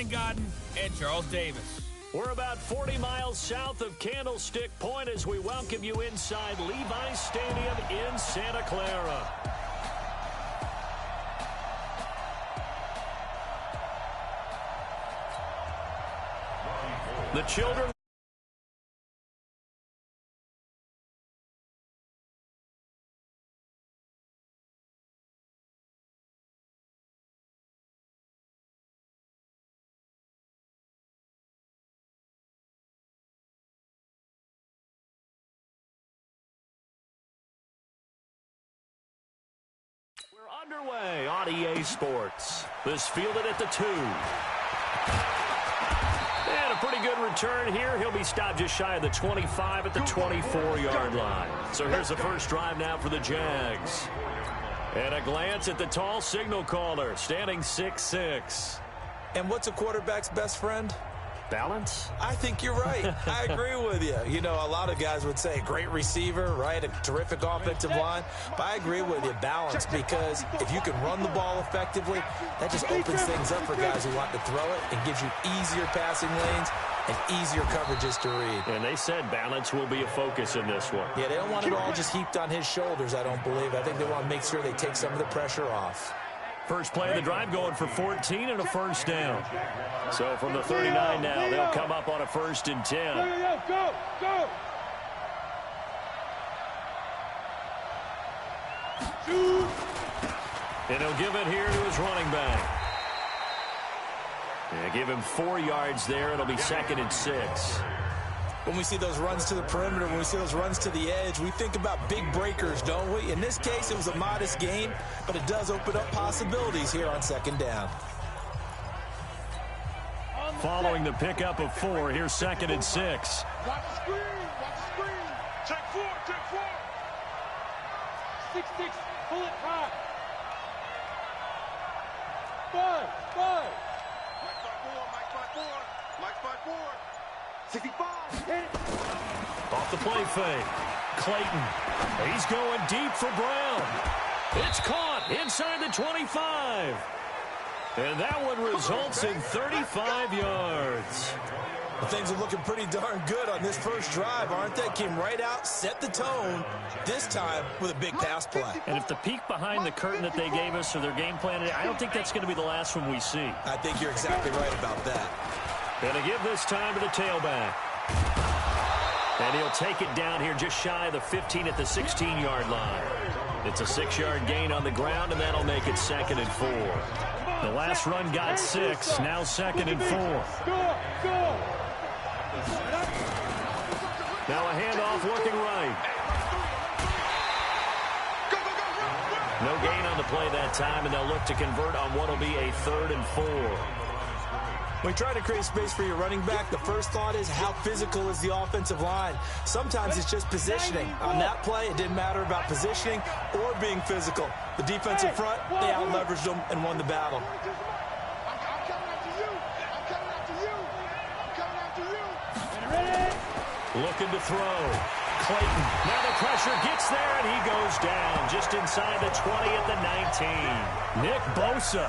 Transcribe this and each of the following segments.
Garden and Charles Davis. We're about 40 miles south of Candlestick Point as we welcome you inside Levi's Stadium in Santa Clara. The children. We're underway on EA Sports. This fielded at the 2. And a pretty good return here. He'll be stopped just shy of the 25 at the 24-yard line. So here's the first drive now for the Jags. And a glance at the tall signal caller, standing 6'6". And what's a quarterback's best friend? Balance? I think you're right. I agree with you. You know, a lot of guys would say great receiver, right? A terrific offensive line. But I agree with you, balance, because if you can run the ball effectively, that just opens things up for guys who want to throw it and gives you easier passing lanes and easier coverages to read. And they said balance will be a focus in this one. Yeah, they don't want it all just heaped on his shoulders, I don't believe. I think they want to make sure they take some of the pressure off. First play of the drive going for 14 and a first down. So from the 39 now, they'll come up on a 1st and 10. Go! And he'll give it here to his running back. Yeah, give him 4 yards there. It'll be 2nd and 6. When we see those runs to the perimeter, when we see those runs to the edge, we think about big breakers, don't we? In this case, it was a modest gain, but it does open up possibilities here on 2nd down. Following the pickup of 4, here's 2nd and 6. Watch the screen! Check 4! 6-6, pull it high. 5. Mike 5-4. 65. Hit. Off the play fake. Clayton. He's going deep for Brown. It's caught inside the 25. And that one results in 35 yards. Well, things are looking pretty darn good on this first drive, aren't they? Came right out, set the tone, this time with a big pass play. And if the peek behind the curtain that they gave us or their game plan, I don't think that's going to be the last one we see. I think you're exactly right about that. Going to give this time to the tailback. And he'll take it down here just shy of the 15 at the 16-yard line. It's a 6-yard gain on the ground, and that'll make it 2nd and 4. The last run got 6, now 2nd and 4. Now a handoff looking right. No gain on the play that time, and they'll look to convert on what will be a 3rd and 4. When you try to create space for your running back, the first thought is how physical is the offensive line. Sometimes it's just positioning. On that play, it didn't matter about positioning or being physical. The defensive front, they out-leveraged them and won the battle. Looking to throw. Clayton. Now the pressure gets there, and he goes down just inside the 20 at the 19. Nick Bosa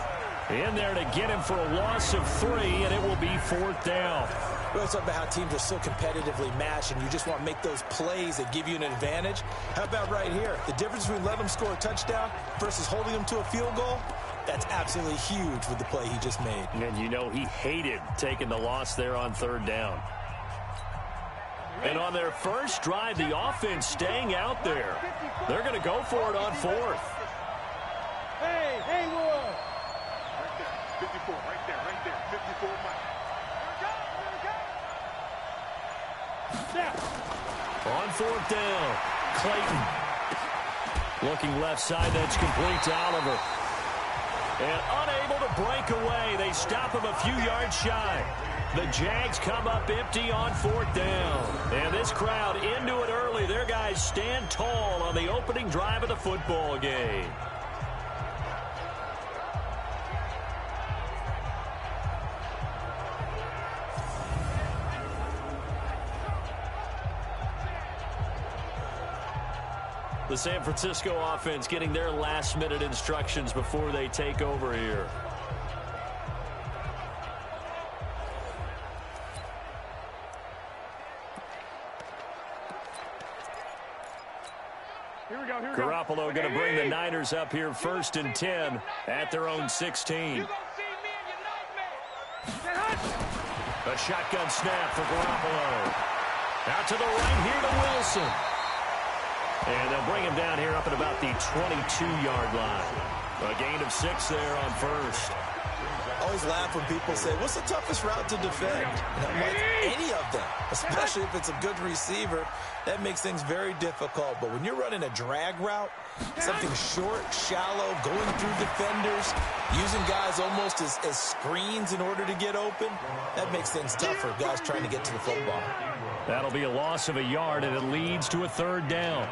in there to get him for a loss of 3, and it will be 4th down. We always talk about how teams are so competitively matched, and you just want to make those plays that give you an advantage. How about right here? The difference between letting them score a touchdown versus holding them to a field goal, that's absolutely huge with the play he just made. And you know he hated taking the loss there on 3rd down. And on their first drive, the offense staying out there. They're going to go for it on 4th. Hey, Lord. 54, right there, 54, Mike. On 4th down, Clayton. Looking left side, that's complete to Oliver. And unable to break away. They stop him a few yards shy. The Jags come up empty on 4th down. And this crowd into it early. Their guys stand tall on the opening drive of the football game. The San Francisco offense getting their last-minute instructions before they take over here. Garoppolo going to bring the Niners up here 1st and 10 at their own 16. A shotgun snap for Garoppolo. Out to the right here to Wilson. And they'll bring him down here up at about the 22-yard line. A gain of 6 there on 1st. Always laugh when people say, what's the toughest route to defend? And I'm like, any of them, especially if it's a good receiver. That makes things very difficult. But when you're running a drag route, something short, shallow, going through defenders, using guys almost as screens in order to get open, that makes things tough for guys trying to get to the football. That'll be a loss of a yard, and it leads to a 3rd down.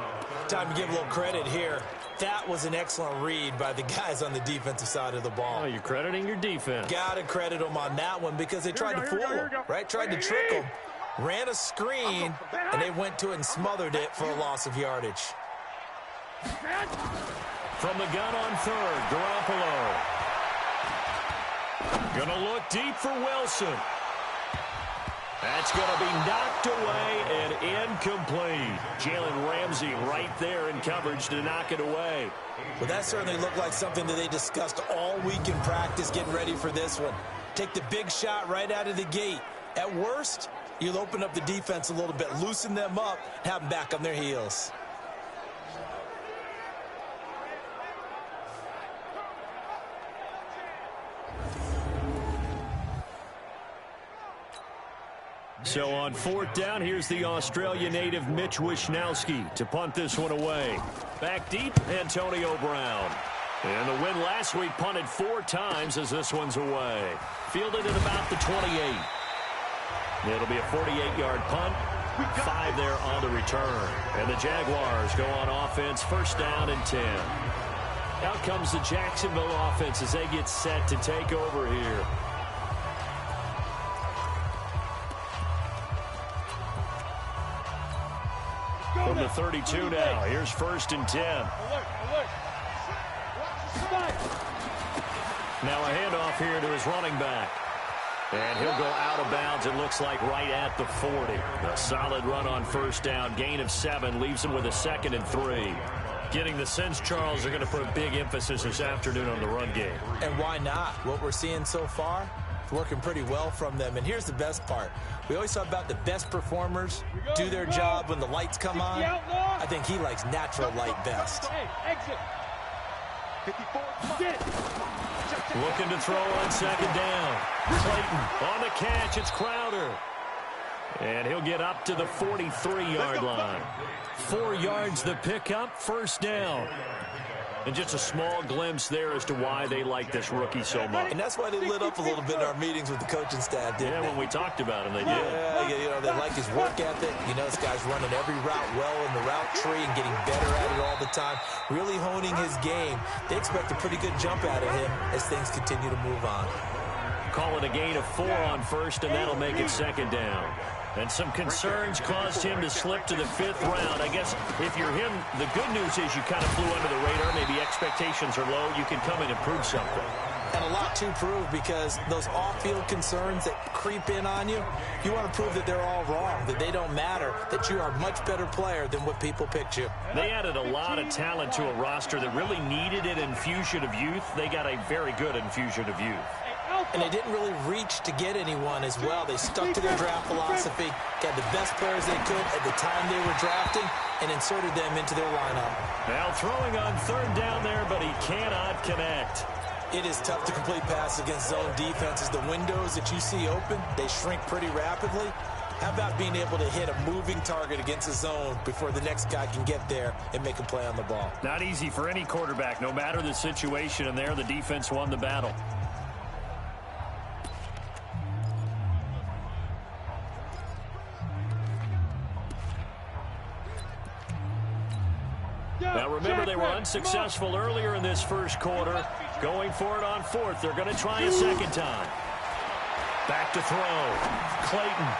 Time to give a little credit here. That was an excellent read by the guys on the defensive side of the ball. Oh, you're crediting your defense. Got to credit them on that one because they tried to fool them, right? Tried to trick them. Ran a screen, and they went to it and smothered it for a loss of yardage. From the gun on 3rd, Garoppolo. Gonna look deep for Wilson. That's going to be knocked away and incomplete. Jalen Ramsey right there in coverage to knock it away. Well, that certainly looked like something that they discussed all week in practice getting ready for this one. Take the big shot right out of the gate. At worst, you'll open up the defense a little bit, loosen them up, have them back on their heels. So on 4th down, here's the Australia native Mitch Wishnowsky to punt this one away. Back deep, Antonio Brown. And the win last week punted 4 times as this one's away. Fielded at about the 28. It'll be a 48-yard punt. 5 there on the return. And the Jaguars go on offense, 1st down and 10. Out comes the Jacksonville offense as they get set to take over here. From the 32 now, here's 1st and 10. Now a handoff here to his running back. And he'll go out of bounds, it looks like, right at the 40. A solid run on 1st down. Gain of 7 leaves him with a 2nd and 3. Getting the sense, Charles, they're going to put a big emphasis this afternoon on the run game. And why not? What we're seeing so far, it's working pretty well from them. And here's the best part. We always talk about the best performers do their job when the lights come on. I think he likes natural light best. Looking to throw on 2nd down. Clayton on the catch. It's Crowder. And he'll get up to the 43-yard line. 4 yards the pickup, 1st down. And just a small glimpse there as to why they like this rookie so much. And that's why they lit up a little bit in our meetings with the coaching staff, didn't they? When we talked about him, they did. Yeah, you know, they like his work ethic. You know, this guy's running every route well in the route tree and getting better at it all the time, really honing his game. They expect a pretty good jump out of him as things continue to move on. Call it a gain of 4 on 1st, and that'll make it 2nd down. And some concerns caused him to slip to the 5th round. I guess if you're him, the good news is you kind of flew under the radar. Maybe expectations are low. You can come in and prove something. And a lot to prove because those off-field concerns that creep in on you, you want to prove that they're all wrong, that they don't matter, that you are a much better player than what people picked you. They added a lot of talent to a roster that really needed an infusion of youth. They got a very good infusion of youth. And they didn't really reach to get anyone as well. They stuck to their draft philosophy, got the best players they could at the time they were drafting, and inserted them into their lineup. Now throwing on 3rd down there, but he cannot connect. It is tough to complete passes against zone defenses. The windows that you see open, they shrink pretty rapidly. How about being able to hit a moving target against a zone before the next guy can get there and make a play on the ball? Not easy for any quarterback, no matter the situation, and there the defense won the battle. Now remember, they were unsuccessful earlier in this 1st quarter. Going for it on 4th. They're going to try a 2nd time. Back to throw. Clayton.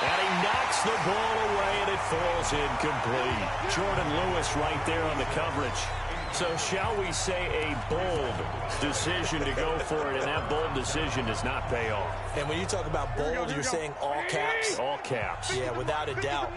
And he knocks the ball away, and it falls incomplete. Jordan Lewis right there on the coverage. So shall we say a bold decision to go for it, and that bold decision does not pay off. And when you talk about bold, you're saying all caps? All caps. Yeah, without a doubt.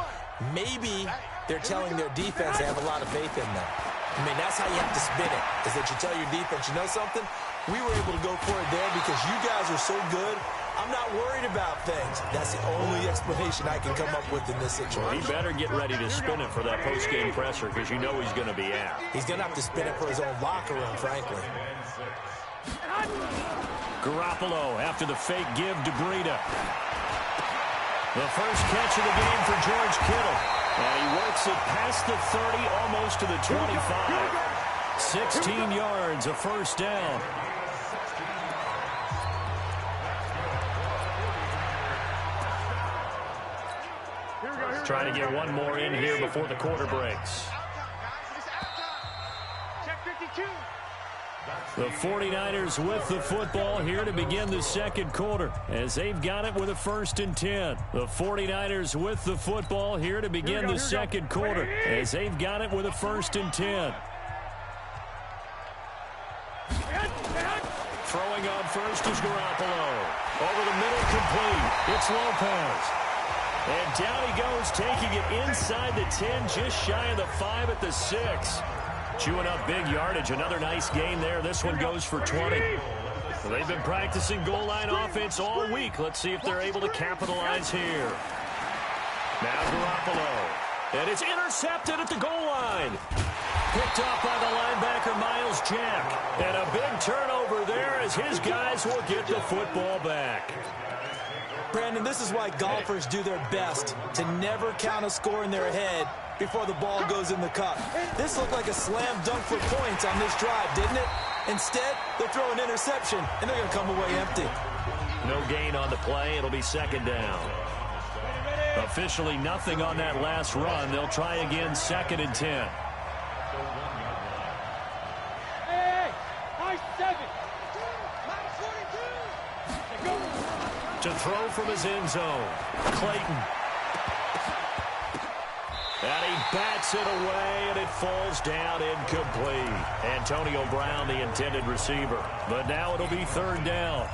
Maybe they're telling their defense they have a lot of faith in them. I mean, that's how you have to spin it, is that you tell your defense, you know something? We were able to go for it there because you guys are so good. I'm not worried about things. That's the only explanation I can come up with in this situation. He better get ready to spin it for that post-game presser because you know he's going to be out. He's going to have to spin it for his own locker room, frankly. Garoppolo after the fake give to Breida. The first catch of the game for George Kittle. And he works it past the 30, almost to the 25. 16 yards, a first down. Trying to get one more in here before the quarter breaks. The 49ers with the football here to begin the second quarter as they've got it with a 1st and 10. The 49ers with the football here to begin the second quarter as they've got it with a 1st and 10. Throwing on first is Garoppolo. Over the middle, complete. It's Lopez. And down he goes, taking it inside the 10, just shy of the 5 at the 6. Chewing up big yardage. Another nice gain there. This one goes for 20. Well, they've been practicing goal line offense all week. Let's see if they're able to capitalize here. Now Garoppolo. And it's intercepted at the goal line. Picked up by the linebacker, Miles Jack. And a big turnover there as his guys will get the football back. Brandon, this is why golfers do their best to never count a score in their head before the ball goes in the cup. This looked like a slam dunk for points on this drive, didn't it? Instead, they're throwing an interception, and they're going to come away empty. No gain on the play. It'll be second down. Officially nothing on that last run. They'll try again, 2nd and 10. To throw from his end zone, Clayton. And he bats it away, and it falls down incomplete. Antonio Brown, the intended receiver. But now it'll be 3rd down.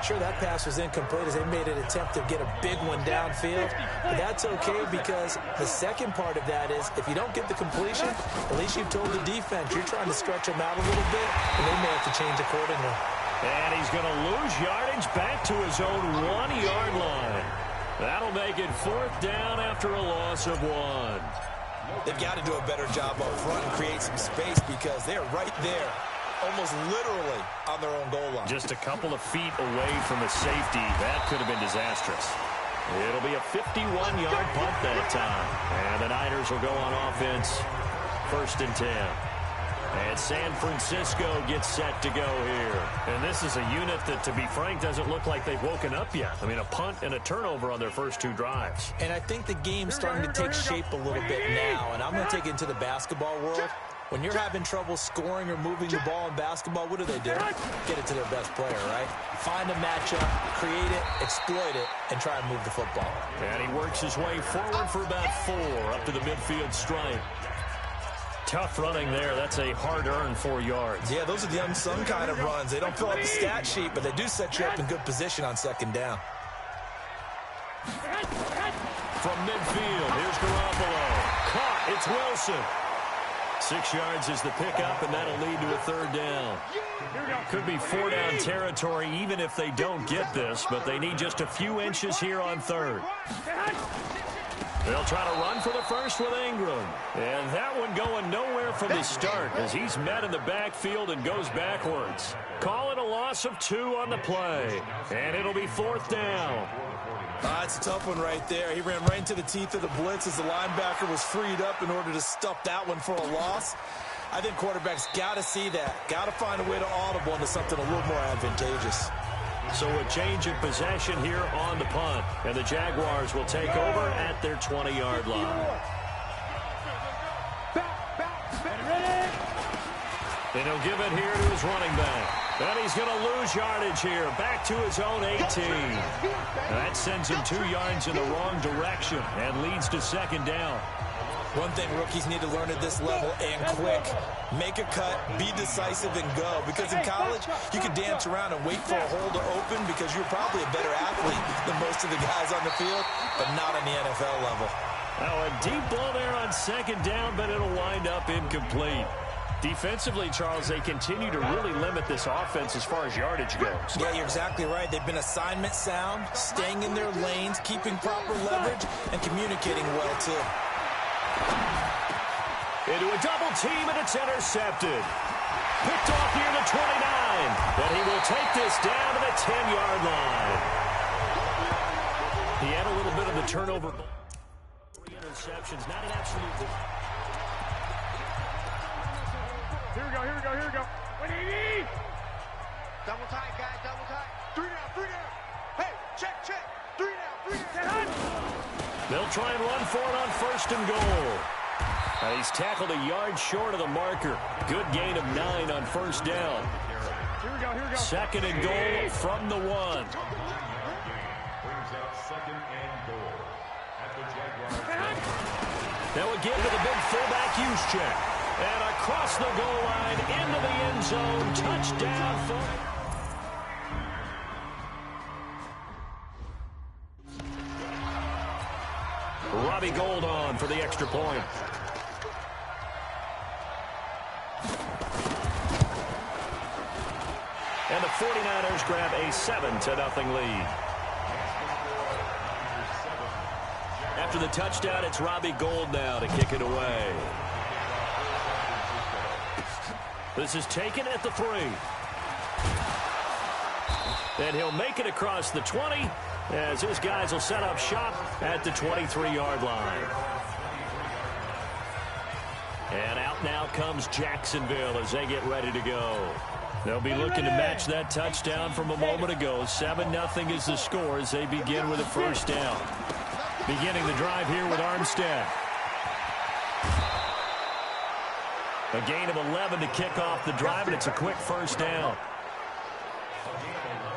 Sure, that pass was incomplete as they made an attempt to get a big one downfield. But that's okay because the second part of that is if you don't get the completion, at least you've told the defense you're trying to stretch them out a little bit, and they may have to change accordingly. And he's going to lose yardage back to his own 1-yard line. That'll make it 4th down after a loss of 1. They've got to do a better job up front and create some space because they're right there, almost literally on their own goal line. Just a couple of feet away from a safety. That could have been disastrous. It'll be a 51-yard punt that time. And the Niners will go on offense, 1st and 10. And San Francisco gets set to go here. And this is a unit that, to be frank, doesn't look like they've woken up yet. I mean, a punt and a turnover on their first 2 drives. And I think the game's starting to take shape a little bit now. And I'm going to take it into the basketball world. When you're having trouble scoring or moving the ball in basketball, what do? Get it to their best player, right? Find a matchup, create it, exploit it, and try and move the football. And he works his way forward for about 4 up to the midfield stripe. Tough running there. That's a hard-earned 4 yards. Yeah, those are the unsung kind of runs. They don't fill out the stat sheet, but they do set you up in good position on 2nd down. From midfield, here's Garoppolo. Caught. It's Wilson. 6 yards is the pickup, and that'll lead to a 3rd down. Could be 4-down territory even if they don't get this, but they need just a few inches here on 3rd. They'll try to run for the first with Ingram. And that one going nowhere from the start as he's met in the backfield and goes backwards. Call it a loss of 2 on the play. And it'll be 4th down. It's a tough one right there. He ran right into the teeth of the blitz as the linebacker was freed up in order to stuff that one for a loss. I think quarterbacks got to see that. Got to find a way to audible into something a little more advantageous. So a change of possession here on the punt. And the Jaguars will take over at their 20-yard line. And he'll give it here to his running back. And he's going to lose yardage here. Back to his own 18. And that sends him 2 yards in the wrong direction and leads to 2nd down. One thing rookies need to learn at this level, and quick. Make a cut, be decisive, and go. Because in college, you can dance around and wait for a hole to open because you're probably a better athlete than most of the guys on the field, but not on the NFL level. Now a deep ball there on second down, but it'll wind up incomplete. Defensively, Charles, they continue to really limit this offense as far as yardage goes. Yeah, you're exactly right. They've been assignment sound, staying in their lanes, keeping proper leverage, and communicating well, too. Into a double team, and it's intercepted. Picked off near the 29, but he will take this down to the 10-yard line. He had a little bit of the turnover. 3 interceptions, not an absolute. Here we go, here we go, here we go. What do you need? Double tight, guys, double tight. 3 down, 3 down. Hey, check, check. 3 down, 3 down. They'll try and run for it on first and goal. And he's tackled a yard short of the marker. Good gain of 9 on first down. Here we go, here we go. Second and goal from the 1. Brings up second and goal at the Jaguars. Now again to the big fullback use check. And across the goal line, into the end zone, touchdown for... Robbie Gould on for the extra point. And the 49ers grab a 7-0 lead. After the touchdown, it's Robbie Gould now to kick it away. This is taken at the 3. And he'll make it across the 20 as his guys will set up shop at the 23-yard line. And out now comes Jacksonville as they get ready to go. They'll be looking to match that touchdown from a moment ago. 7-0 is the score as they begin with a first down. Beginning the drive here with Armstead. A gain of 11 to kick off the drive, and it's a quick first down.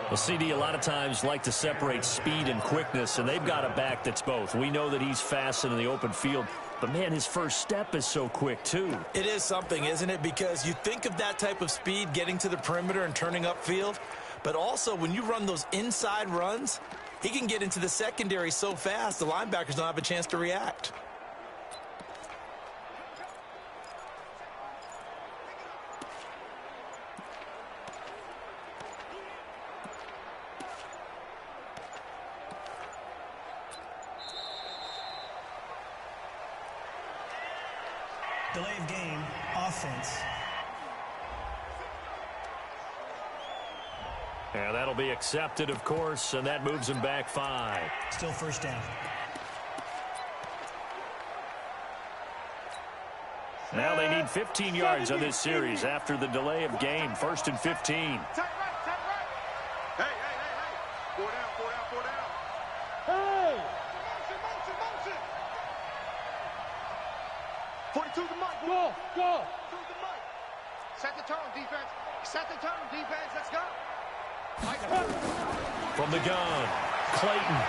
Well, CD a lot of times like to separate speed and quickness, and they've got a back that's both. We know that he's fast in the open field, but, man, his first step is so quick, too. It is something, isn't it? Because you think of that type of speed getting to the perimeter and turning upfield, but also when you run those inside runs, he can get into the secondary so fast the linebackers don't have a chance to react. Delay of game, offense. Yeah, that'll be accepted, of course, and that moves him back 5. Still first down. Now they need 15 yards on this series after the delay of game. 1st and 15. Tight right, tight right. Hey, hey, hey, hey. 4 down, 4 down, 4 down. Hey! Motion, motion, motion. 42 to Mike. Go, go. 2 to Mike. Set the tone, defense. Set the tone, defense. Let's go. Mike. From the gun, Clayton.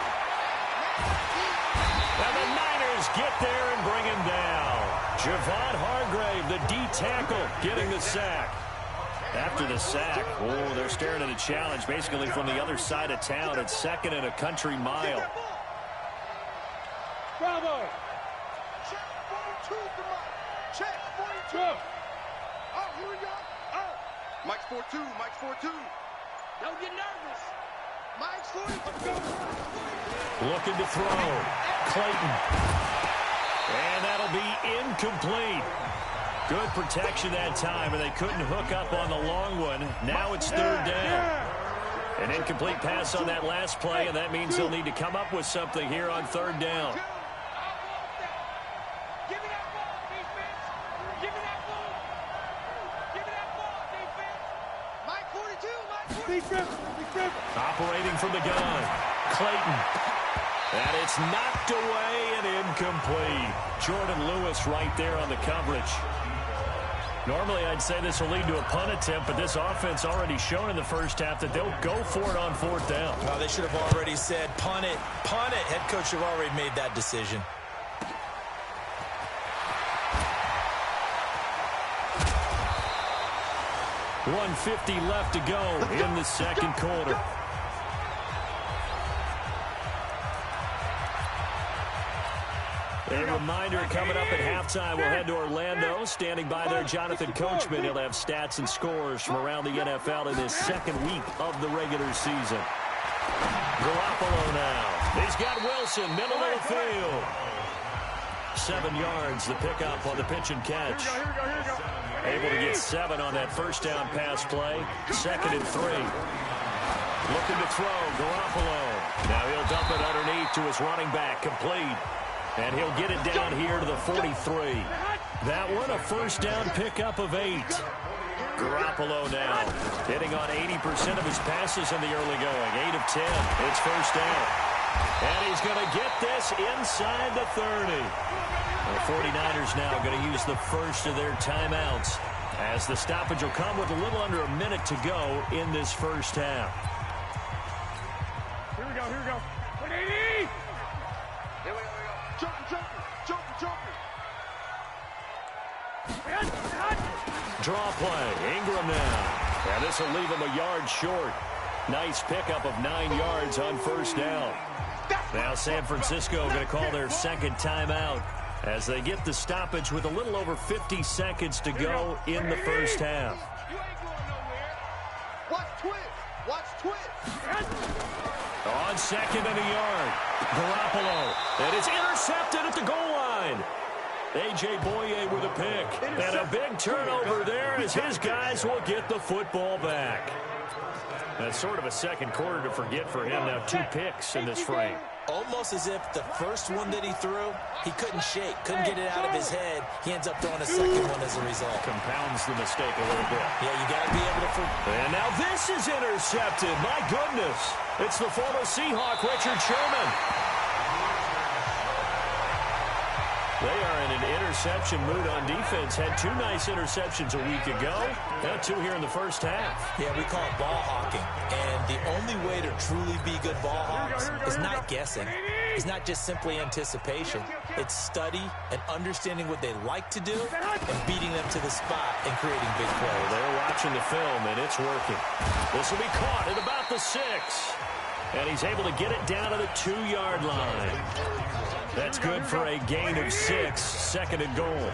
And the Niners get there and bring him down. Javon Hargrave, the D-tackle, getting the sack. After the sack, oh, they're staring at a challenge basically from the other side of town. It's 2nd and a country mile. Bravo. Check 42 to Mike. Check 42. Oh, here we go. Oh. Mike's 4-2. Mike's 4-2. Don't get nervous. Mike's 42. Looking to throw. Clayton. And that'll be incomplete. Good protection that time, and they couldn't hook up on the long one. Now it's 3rd down. An incomplete pass on that last play, and that means they'll need to come up with something here on 3rd down. Give me that ball, defense. Give me that ball. Give me that ball, defense. Mike 42, Mike 42. Operating from the gun, Clayton. And it's knocked away and incomplete. Jordan Lewis right there on the coverage. Normally, I'd say this will lead to a punt attempt, but this offense already shown in the first half that they'll go for it on 4th down. Well, they should have already said, punt it, punt it. Head coach should have already made that decision. .150 left to go in the second quarter. A reminder coming up at halftime, we'll head to Orlando. Standing by there, Jonathan Coachman. He'll have stats and scores from around the NFL in his second week of the regular season. Garoppolo now. He's got Wilson, middle of the field. 7 yards, the pickup on the pitch and catch. Able to get 7 on that first down pass play. 2nd and 3. Looking to throw, Garoppolo. Now he'll dump it underneath to his running back, complete. And he'll get it down here to the 43. That one, a first down pickup of 8. Garoppolo now hitting on 80% of his passes in the early going. 8 of 10. It's first down. And he's going to get this inside the 30. The 49ers now going to use the first of their timeouts as the stoppage will come with a little under a minute to go in this first half. Here we go, here we go. 180! Here we go. Jumping. Draw play. Ingram now. And this will leave him a yard short. Nice pickup of 9 yards on first down. Now San Francisco going to call their second timeout as they get the stoppage with a little over 50 seconds to go in the first half. You ain't going nowhere. Watch twist. On 2nd and a yard. Garoppolo. And it's intercepted at the goal line. A.J. Boye with a pick. And a big turnover there as his guys will get the football back. That's sort of a second quarter to forget for him. Now 2 picks in this frame. Almost as if the first one that he threw, he couldn't shake, couldn't get it out of his head. He ends up throwing a second one as a result. Compounds the mistake a little bit. Yeah, you got to be able to... And now this is intercepted. My goodness. It's the former Seahawk, Richard Sherman. They are in an interception mood on defense. Had 2 nice interceptions a week ago. Now 2 here in the first half. Yeah, we call it ball hawking. And the only way to truly be good ball hawks is not guessing. It's not just simply anticipation. It's study and understanding what they like to do and beating them to the spot and creating big plays. They're watching the film, and it's working. This will be caught at about the 6. And he's able to get it down to the 2-yard line. That's good for a gain of 6. 2nd and goal.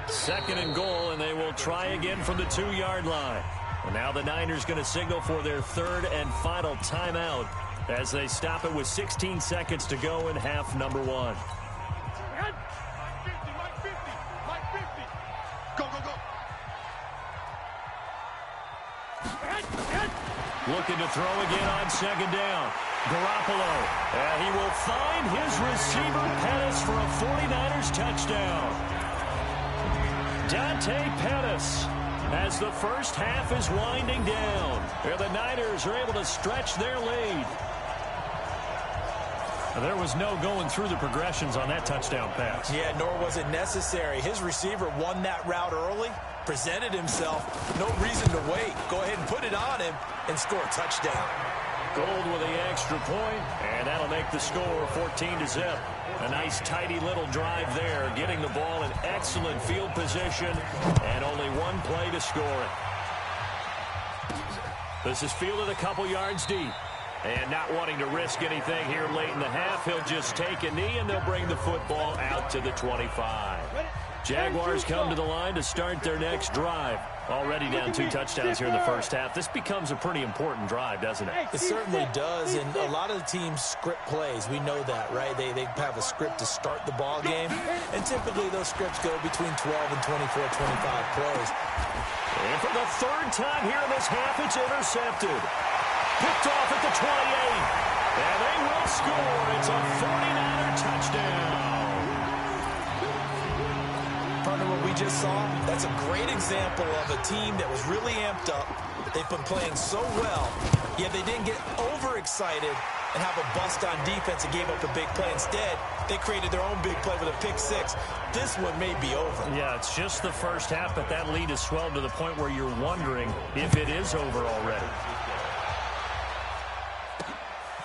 2nd and goal, and they will try again from the 2-yard line. And now the Niners going to signal for their 3rd and final timeout as they stop it with 16 seconds to go in half number 1. Mike 50. Go. Looking to throw again on 2nd down. Garoppolo. And he will find his receiver, Pettis, for a 49ers touchdown. Dante Pettis, as the first half is winding down. And the Niners are able to stretch their lead. There was no going through the progressions on that touchdown pass. Yeah, nor was it necessary. His receiver won that route early, presented himself. No reason to wait. Go ahead and put it on him and score a touchdown. Gold with the extra point, and that'll make the score 14-0. A nice, tidy little drive there, getting the ball in excellent field position, and only 1 play to score it. This is fielded a couple yards deep. And not wanting to risk anything here late in the half, he'll just take a knee, and they'll bring the football out to the 25. Jaguars come to the line to start their next drive. Already down 2 touchdowns here in the first half. This becomes a pretty important drive, doesn't it? It certainly does, and a lot of the teams script plays. We know that, right? They have a script to start the ball game, and typically those scripts go between 12 and 24, 25 plays. And for the 3rd time here in this half, it's intercepted. Picked off at the 28. And they will score. It's a 49er touchdown. Partner, what we just saw, that's a great example of a team that was really amped up. They've been playing so well, yet they didn't get overexcited and have a bust on defense and gave up a big play. Instead, they created their own big play with a pick 6. This one may be over. Yeah, it's just the first half, but that lead has swelled to the point where you're wondering if it is over already.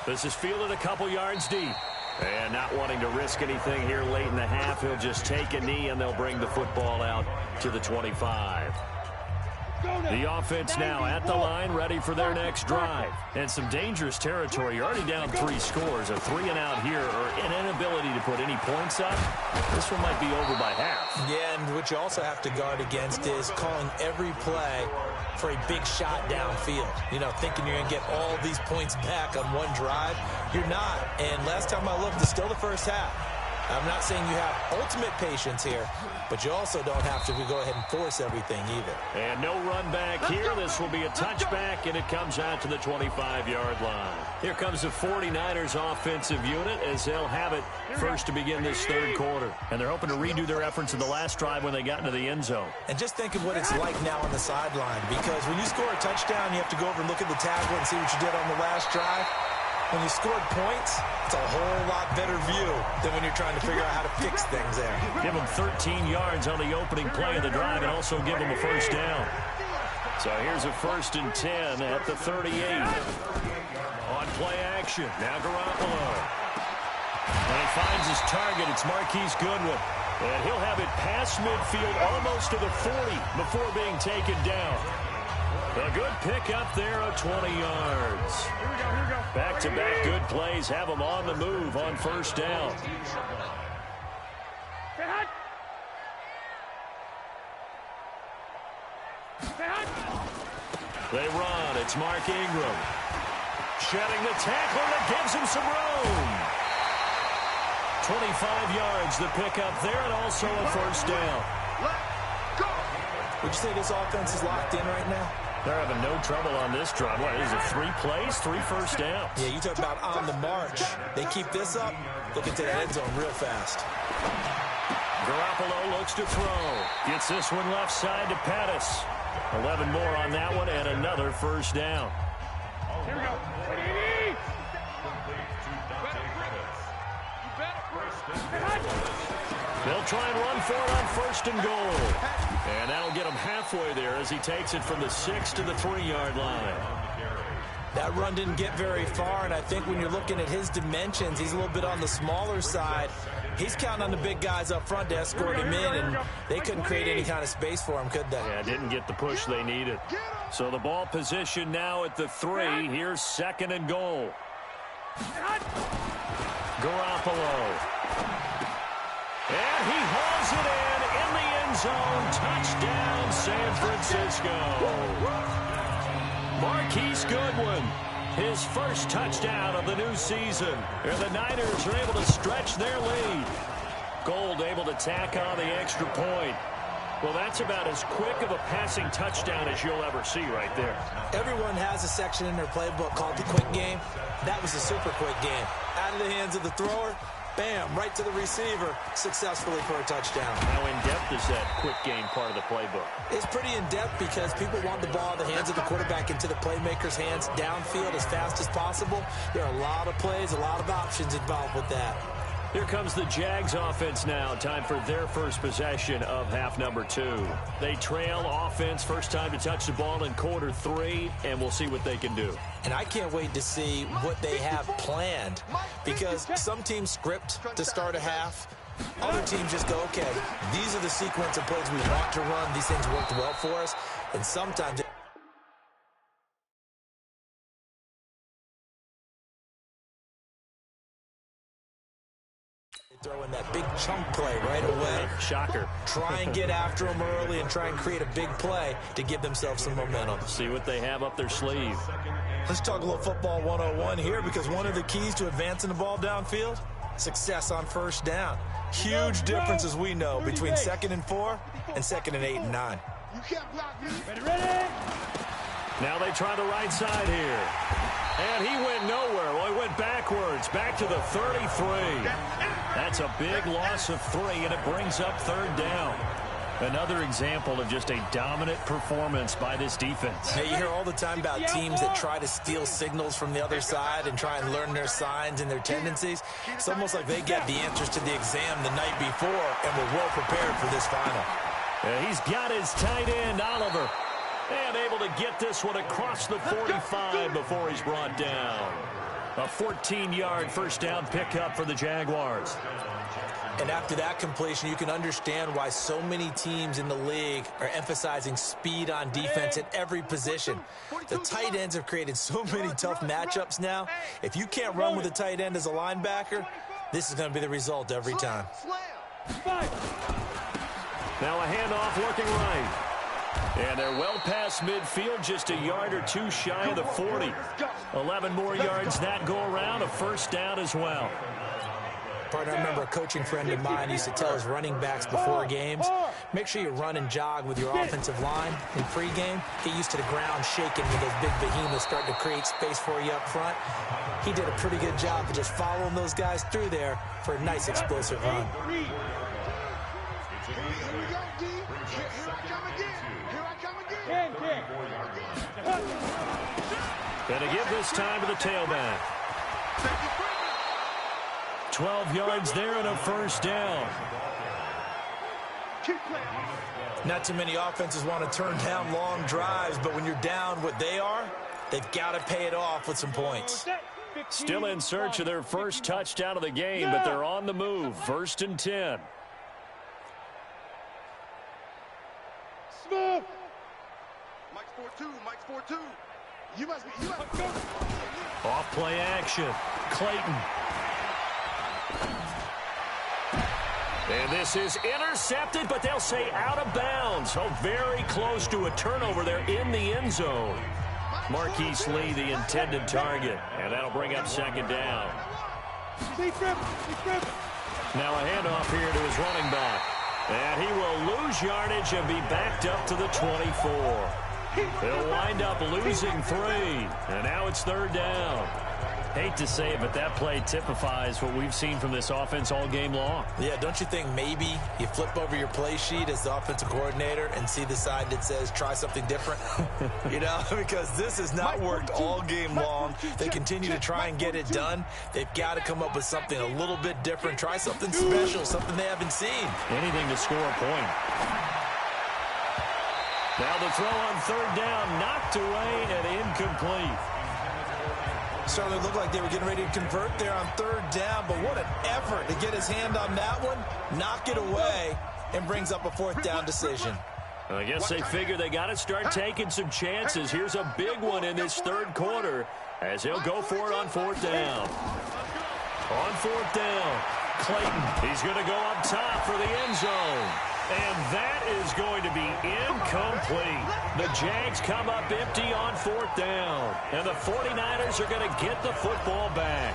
This is fielded a couple yards deep. And not wanting to risk anything here late in the half, he'll just take a knee, and they'll bring the football out to the 25. The offense now at the line, ready for their next drive. And some dangerous territory. You're already down 3 scores. A 3-and-out here or an inability to put any points up. This one might be over by half. Yeah, and what you also have to guard against is calling every play for a big shot downfield. You know, thinking you're going to get all these points back on one drive. You're not. And last time I looked, it's still the first half. I'm not saying you have ultimate patience here, but you also don't have to go ahead and force everything either. And no run back here. This will be a touchback, and it comes out to the 25-yard line. Here comes the 49ers offensive unit as they'll have it first to begin this third quarter. And they're hoping to redo their efforts in the last drive when they got into the end zone. And just think of what it's like now on the sideline, because when you score a touchdown, you have to go over and look at the tablet and see what you did on the last drive. When you scored points, it's a whole lot better view than when you're trying to figure out how to fix things there. Give them 13 yards on the opening play of the drive and also give them a first down. So here's a 1st and 10 at the 38. On play action, now Garoppolo. When he finds his target, it's Marquise Goodwin. And he'll have it past midfield almost to the 40 before being taken down. A good pick up there of 20 yards. Back-to-back good plays have them on the move on first down. They run. It's Mark Ingram. Shedding the tackle that gives him some room. 25 yards the pick up there and also a first down. Would you say this offense is locked in right now? They're having no trouble on this drive. What is it, 3 plays, 3 first downs? Yeah, you talk about on the march. They keep this up, look into that end zone real fast. Garoppolo looks to throw. Gets this one left side to Pettis. 11 more on that one and another first down. Here we go. They'll try and run for it on 1st and goal. And that'll get him halfway there as he takes it from the 6 to the 3-yard line. That run didn't get very far, and I think when you're looking at his dimensions, he's a little bit on the smaller side. He's counting on the big guys up front to escort him in, and they couldn't create any kind of space for him, could they? Yeah, didn't get the push they needed. So the ball position now at the 3. Here's 2nd and goal. Garoppolo. And he hauls it in the end zone. Touchdown, San Francisco. Marquise Goodwin, his first touchdown of the new season. And the Niners are able to stretch their lead. Gold able to tack on the extra point. Well, that's about as quick of a passing touchdown as you'll ever see right there. Everyone has a section in their playbook called the quick game. That was a super quick game. Out of the hands of the thrower, bam, right to the receiver, successfully for a touchdown. How in-depth is that quick game part of the playbook? It's pretty in-depth because people want the ball in the hands of the quarterback into the playmaker's hands downfield as fast as possible. There are a lot of plays, a lot of options involved with that. Here comes the Jags offense now. Time for their first possession of half number 2. They trail offense, first time to touch the ball in quarter 3, and we'll see what they can do. And I can't wait to see what they have planned, because some teams script to start a half. Other teams just go, okay, these are the sequence of plays we want to run. These things worked well for us. And sometimes throw in that big chunk play right away. Shocker. Try and get after them early and try and create a big play to give themselves some momentum. See what they have up their sleeve. Let's talk a little football 101 here, because one of the keys to advancing the ball downfield, success on first down. Huge difference, as we know, between 2nd and 4 and 2nd and 8 and 9. You can't block me. Ready? Now they try the right side here. And he went nowhere. Well, he went backwards, back to the 33. That's a big loss of 3, and it brings up 3rd down. Another example of just a dominant performance by this defense. Now, you hear all the time about teams that try to steal signals from the other side and try and learn their signs and their tendencies. It's almost like they get the answers to the exam the night before and were well prepared for this final. He's got his tight end, Oliver. And able to get this one across the 45 before he's brought down. A 14-yard first down pickup for the Jaguars. And after that completion, you can understand why so many teams in the league are emphasizing speed on defense at every position. The tight ends have created so many tough matchups now. If you can't run with a tight end as a linebacker, this is going to be the result every time. Now a handoff looking right. And they're well past midfield, just a yard or two shy of the 40. 11 more yards that go around, a first down as well. Partner, I remember a coaching friend of mine used to tell his running backs before games, make sure you run and jog with your offensive line in pregame. Get used to the ground shaking when those big behemoths start to create space for you up front. He did a pretty good job of just following those guys through there for a nice explosive run. Here we go, D. Here I come again. Here I come again. And to give this time to the tailback. 12 yards there and a first down. Not too many offenses want to turn down long drives, but when you're down what they are, they've got to pay it off with some points. Still in search of their first touchdown of the game, but they're on the move. 1st and 10. Smith. Mike's 4-2. Mike's 4-2. You must be. Off play action. Clayton. And this is intercepted, but they'll say out of bounds. Oh, very close to a turnover there in the end zone. Marquise Lee, the intended target. And that'll bring up 2nd down. Now a handoff here to his running back. And he will lose yardage and be backed up to the 24. They'll wind up losing 3. And now it's 3rd down. Hate to say it, but that play typifies what we've seen from this offense all game long. Yeah, don't you think maybe you flip over your play sheet as the offensive coordinator and see the side that says try something different? You know, because this has not worked all game long. They continue to try and get it done. They've got to come up with something a little bit different. Try something special, something they haven't seen. Anything to score a point. Now the throw on 3rd down, knocked away and incomplete. Certainly looked like they were getting ready to convert there on 3rd down, but what an effort to get his hand on that one, knock it away, and brings up a 4th down decision. I guess they figure they got to start taking some chances. Here's a big one in this 3rd quarter as they'll go for it on 4th down. On 4th down, Clayton, he's going to go up top for the end zone. And that is going to be incomplete. The Jags come up empty on 4th down. And the 49ers are going to get the football back.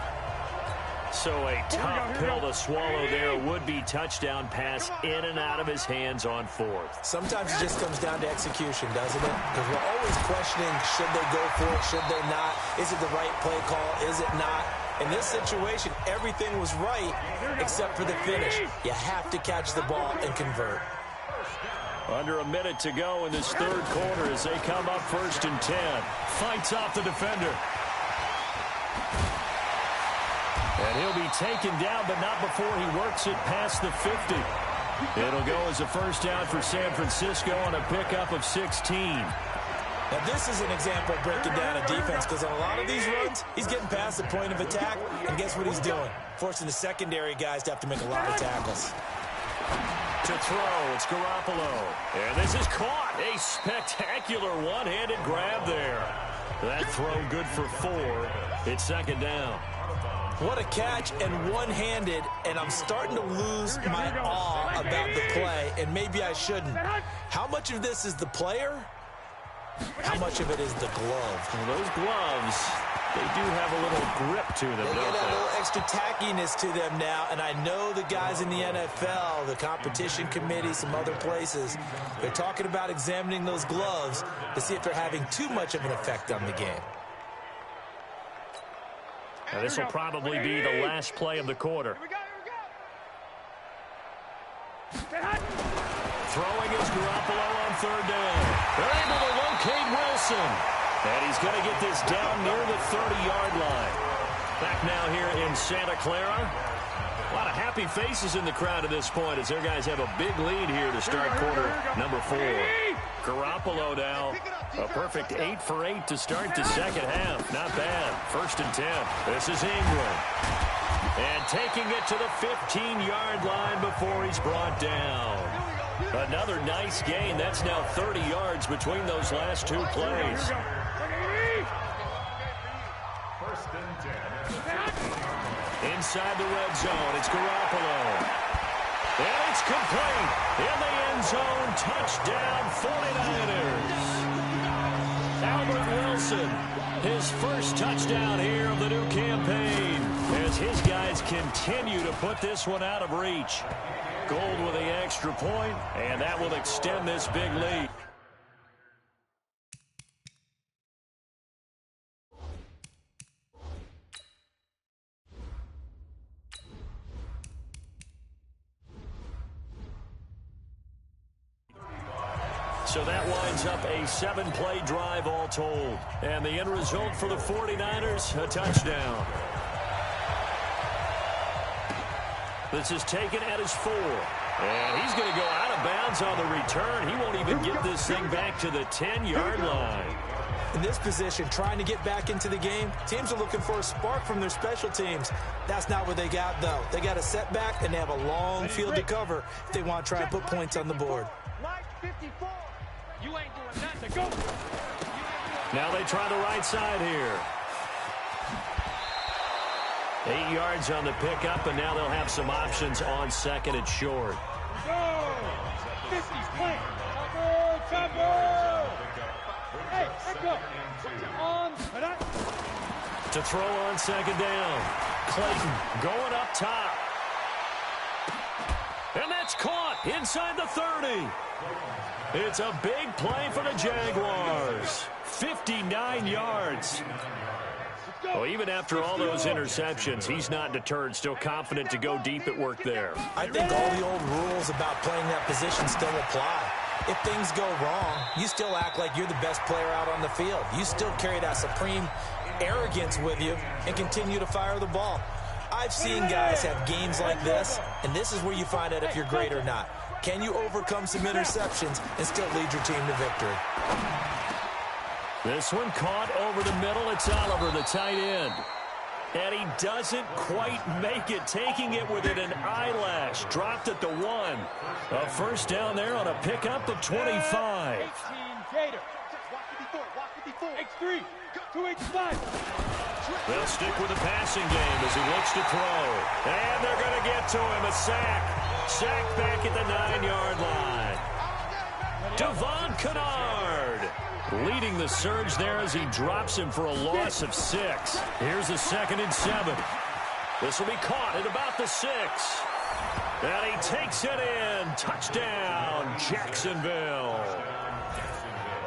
So a tough pill to swallow there. Would-be touchdown pass in and out of his hands on 4th. Sometimes it just comes down to execution, doesn't it? Because we're always questioning, should they go for it, should they not? Is it the right play call, is it not? In this situation, everything was right except for the finish. You have to catch the ball and convert. Under a minute to go in this 3rd quarter as they come up 1st and 10. Fights off the defender. And he'll be taken down, but not before he works it past the 50. It'll go as a first down for San Francisco on a pickup of 16. Now, this is an example of breaking down a defense because on a lot of these runs, he's getting past the point of attack, and guess what he's doing? Forcing the secondary guys to have to make a lot of tackles. To throw, it's Garoppolo. And this is caught. A spectacular one-handed grab there. That throw good for 4. It's 2nd down. What a catch and one-handed, and I'm starting to lose my awe about the play, and maybe I shouldn't. How much of this is the player? How much of it is the glove? Well, those gloves, they do have a little grip to them, They don't get a they? little extra tackiness to them now, and I know the guys in the NFL, the competition committee, some other places, they're talking about examining those gloves to see if they're having too much of an effect on the game. Now, this will probably be the last play of the quarter. Throwing is Garoppolo on 3rd down. They're able to locate Wilson. And he's going to get this down near the 30-yard line. Back now here in Santa Clara. A lot of happy faces in the crowd at this point as their guys have a big lead here to start quarter number 4. Garoppolo now, a perfect 8 for 8 to start the second half. Not bad. 1st and 10. This is Ingram. And taking it to the 15-yard line before he's brought down. Another nice gain. That's now 30 yards between those last 2 plays. 1st and 10. Inside the red zone, it's Garoppolo. And it's complete. In the end zone, touchdown 49ers. Albert Wilson, his first touchdown here of the new campaign, as his guys continue to put this one out of reach. Gold with the extra point, and that will extend this big lead. So that winds up a 7-play drive all told. And the end result for the 49ers, a touchdown. This is taken at his 4. And he's going to go out of bounds on the return. He won't even get this thing back to the 10-yard line. In this position, trying to get back into the game, teams are looking for a spark from their special teams. That's not what they got, though. They got a setback, and they have a long field to cover if they want to try and put points on the board. You ain't doing nothing. Go. Now they try the right side here. 8 yards on the pickup, and now they'll have some options on 2nd and short. Go. 50, play. Chopper. Hey, let's go. On. To throw on 2nd down. Clayton going up top. And that's caught inside the 30. It's a big play for the Jaguars. 59 yards. Well, even after all those interceptions, he's not deterred, still confident to go deep at work there. I think all the old rules about playing that position still apply. If things go wrong, you still act like you're the best player out on the field. You still carry that supreme arrogance with you and continue to fire the ball. I've seen guys have games like this, and this is where you find out if you're great or not. Can you overcome some interceptions and still lead your team to victory? This one caught over the middle. It's Oliver, the tight end. And he doesn't quite make it, taking it within an eyelash. Dropped at the 1. A first down there on a pickup of 25. 18 Gator. X3. 285. They'll stick with the passing game as he looks to throw. And they're going to get to him. A sack. Sacked back at the 9-yard line. Devon Kennard leading the surge there as he drops him for a loss of 6. Here's a 2nd and 7. This will be caught at about the 6. And he takes it in. Touchdown, Jacksonville.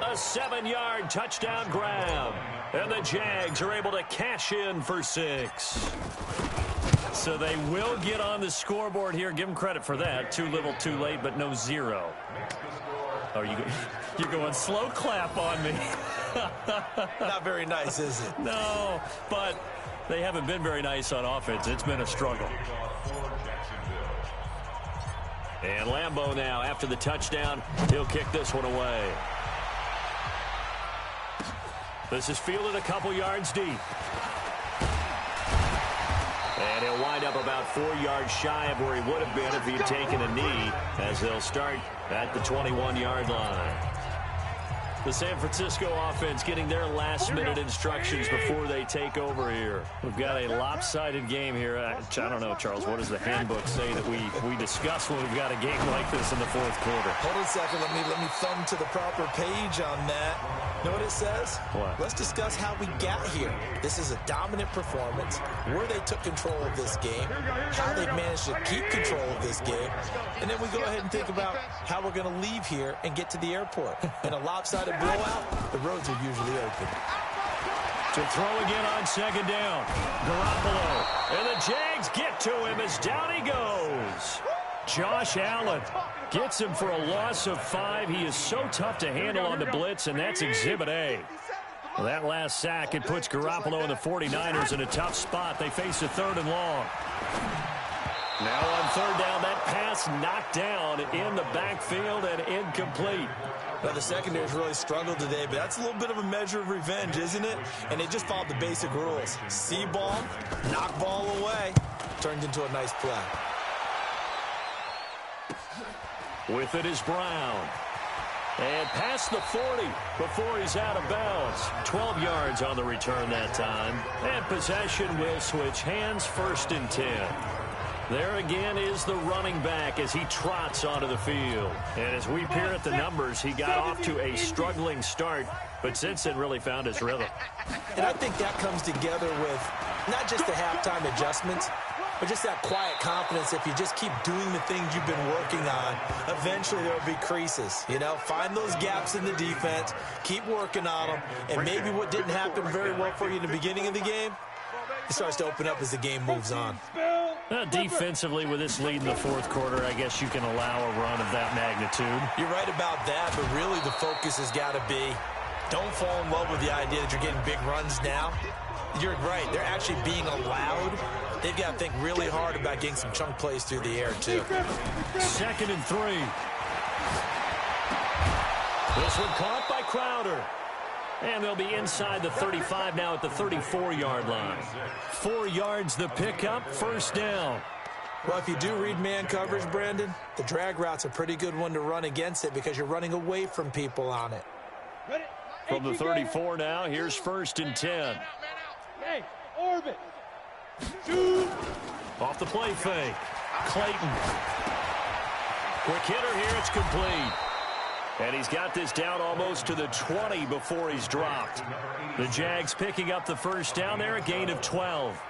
A 7-yard touchdown grab. And the Jags are able to cash in for 6. So they will get on the scoreboard here. Give them credit for that. Too little, too late, but no 0. Oh, you're going slow clap on me. Not very nice, is it? No, but they haven't been very nice on offense. It's been a struggle. And Lambeau now, after the touchdown, he'll kick this one away. This is fielded a couple yards deep. And he'll wind up about 4 yards shy of where he would have been if he had taken a knee, as they'll start at the 21-yard line. The San Francisco offense getting their last-minute instructions before they take over here. We've got a lopsided game here. I don't know, Charles, what does the handbook say that we discuss when we've got a game like this in the 4th quarter? Hold on a second. Let me thumb to the proper page on that. Know what it says? What? Let's discuss how we got here. This is a dominant performance, where they took control of this game, how they managed to keep control of this game, and then we go ahead and think about how we're going to leave here and get to the airport. In a lopsided blowout, the roads are usually open. To throw again on 2nd down. Garoppolo. And the Jags get to him as down he goes. Josh Allen gets him for a loss of 5. He is so tough to handle on the blitz, and that's Exhibit A. Well, that last sack, it puts Garoppolo and the 49ers in a tough spot. They face a 3rd and long. Now on third down, that pass knocked down in the backfield and incomplete. Now, the secondary's really struggled today, but that's a little bit of a measure of revenge, isn't it? And they just followed the basic rules. See ball, knock ball away, turned into a nice play. With it is Brown. And past the 40 before he's out of bounds. 12 yards on the return that time. And possession will switch hands, 1st and 10. There again is the running back as he trots onto the field. And as we peer at the numbers, he got off to a struggling start, but since then really found his rhythm. And I think that comes together with not just the halftime adjustments, but just that quiet confidence. If you just keep doing the things you've been working on, eventually there will be creases. You know, find those gaps in the defense, keep working on them, and maybe what didn't happen very well for you in the beginning of the game, it starts to open up as the game moves on. Defensively, with this lead in the 4th quarter, I guess you can allow a run of that magnitude. You're right about that, but really the focus has got to be don't fall in love with the idea that you're getting big runs now. You're right. They're actually being allowed. They've got to think really hard about getting some chunk plays through the air, too. 2nd and 3. This one caught by Crowder. And they'll be inside the 35 now at the 34-yard line. 4 yards the pickup, 1st down. Well, if you do read man coverage, Brandon, the drag route's a pretty good one to run against it because you're running away from people on it. From the 34 now, here's 1st and 10. Hey, orbit. Off the play fake. Clayton. Quick hitter here, it's complete. And he's got this down almost to the 20 before he's dropped. The Jags picking up the 1st down there, a gain of 12.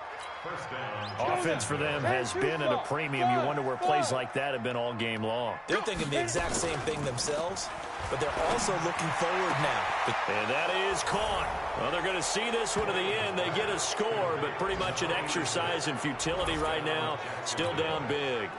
Offense for them has been at a premium. You wonder where plays like that have been all game long. They're thinking the exact same thing themselves, but they're also looking forward now. And that is caught. Well, they're going to see this one to the end. They get a score, but pretty much an exercise in futility right now. Still down big.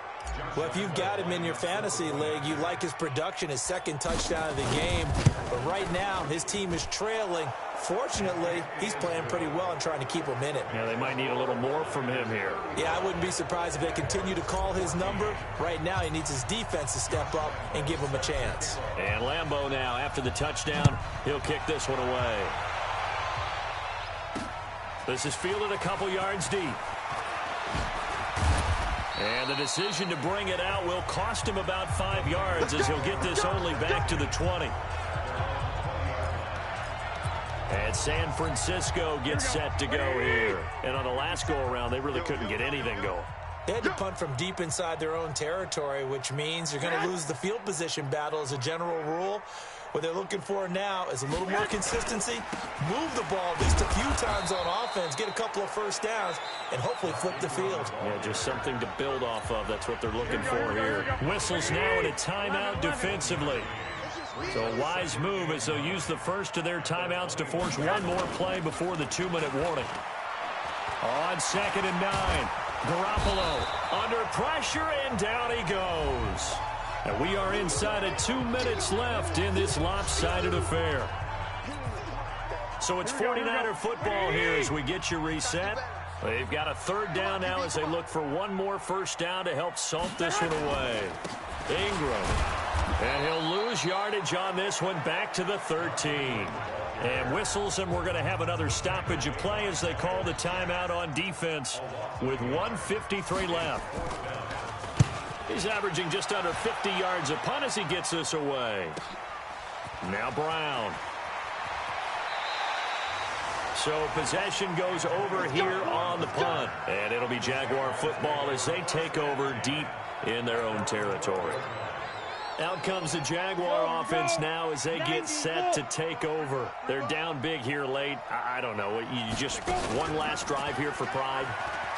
Well, if you've got him in your fantasy league, you like his production, his 2nd touchdown of the game. But right now, his team is trailing. Fortunately, he's playing pretty well and trying to keep him in it. Yeah, they might need a little more from him here. Yeah, I wouldn't be surprised if they continue to call his number. Right now, he needs his defense to step up and give him a chance. And Lambeau now, after the touchdown, he'll kick this one away. This is fielded a couple yards deep. And the decision to bring it out will cost him about 5 yards as he'll get this only back to the 20. And San Francisco gets set to go here. And on the last go-around, they really couldn't get anything going. They had to punt from deep inside their own territory, which means you're going to lose the field position battle as a general rule. What they're looking for now is a little more consistency, move the ball just a few times on offense, get a couple of 1st downs, and hopefully flip the field. Yeah, just something to build off of. That's what they're looking for here. Whistles now in a timeout defensively. So a wise move as they'll use the first of their timeouts to force one more play before the 2-minute warning. On 2nd and 9, Garoppolo under pressure, and down he goes. And we are inside of 2 minutes left in this lopsided affair. So it's 49er football here as we get you reset. They've got a 3rd down now as they look for one more 1st down to help salt this one away. Ingram. And he'll lose yardage on this one back to the 13. And whistles, and we're going to have another stoppage of play as they call the timeout on defense with 1:53 left. He's averaging just under 50 yards a punt as he gets this away. Now Brown. So possession goes over here on the punt. And it'll be Jaguar football as they take over deep in their own territory. Out comes the Jaguar offense now as they get set to take over. They're down big here late. I don't know. You just one last drive here for pride.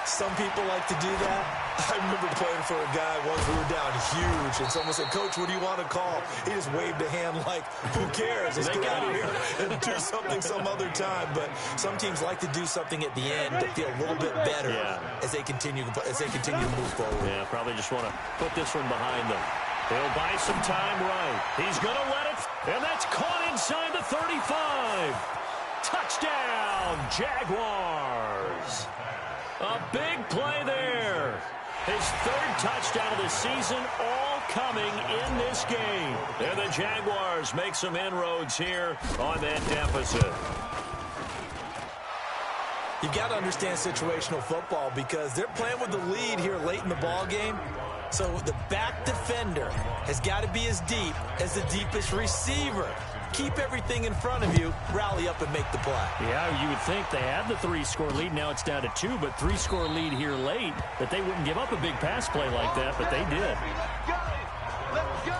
Some people like to do that. I remember playing for a guy once. We were down huge, and someone said, "Coach, what do you want to call?" He just waved a hand like, "Who cares? Let's get out of here and do something some other time." But some teams like to do something at the end to feel a little bit better as they continue to move forward. Yeah, probably just want to put this one behind them. He'll buy some time right. He's going to let it, and that's caught inside the 35. Touchdown, Jaguars. A big play there. His third touchdown of the season, all coming in this game. And the Jaguars make some inroads here on that deficit. You've got to understand situational football because they're playing with the lead here late in the ball game. So the back defender has got to be as deep as the deepest receiver. Keep everything in front of you, rally up and make the play. Yeah, you would think they had the 3-score lead. Now it's down to 2, but 3-score lead here late, that they wouldn't give up a big pass play like that, but they did. Let's go.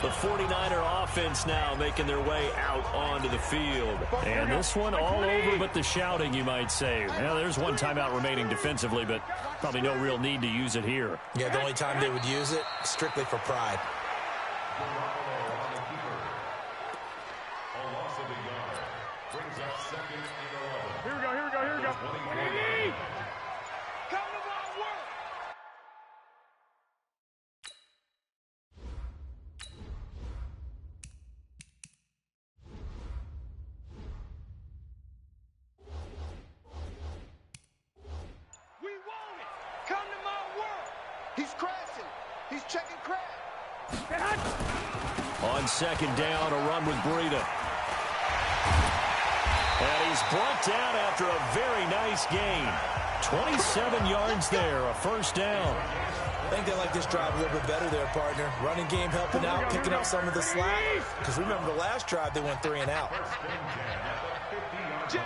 The 49er offense now making their way out onto the field. And this one all over but the shouting, you might say. Well, there's one timeout remaining defensively, but probably no real need to use it here. Yeah, the only time they would use it, strictly for pride. Here we go. Come to my work. We want it. Come to my work. He's crashing. He's checking crash. On second down, a run with Breida. And he's brought down after a very nice gain. 27 yards there, a first down. I think they like this drive a little bit better there, partner. Running game helping out, picking up some of the slack. Because remember the last drive, they went 3 and out. Jim.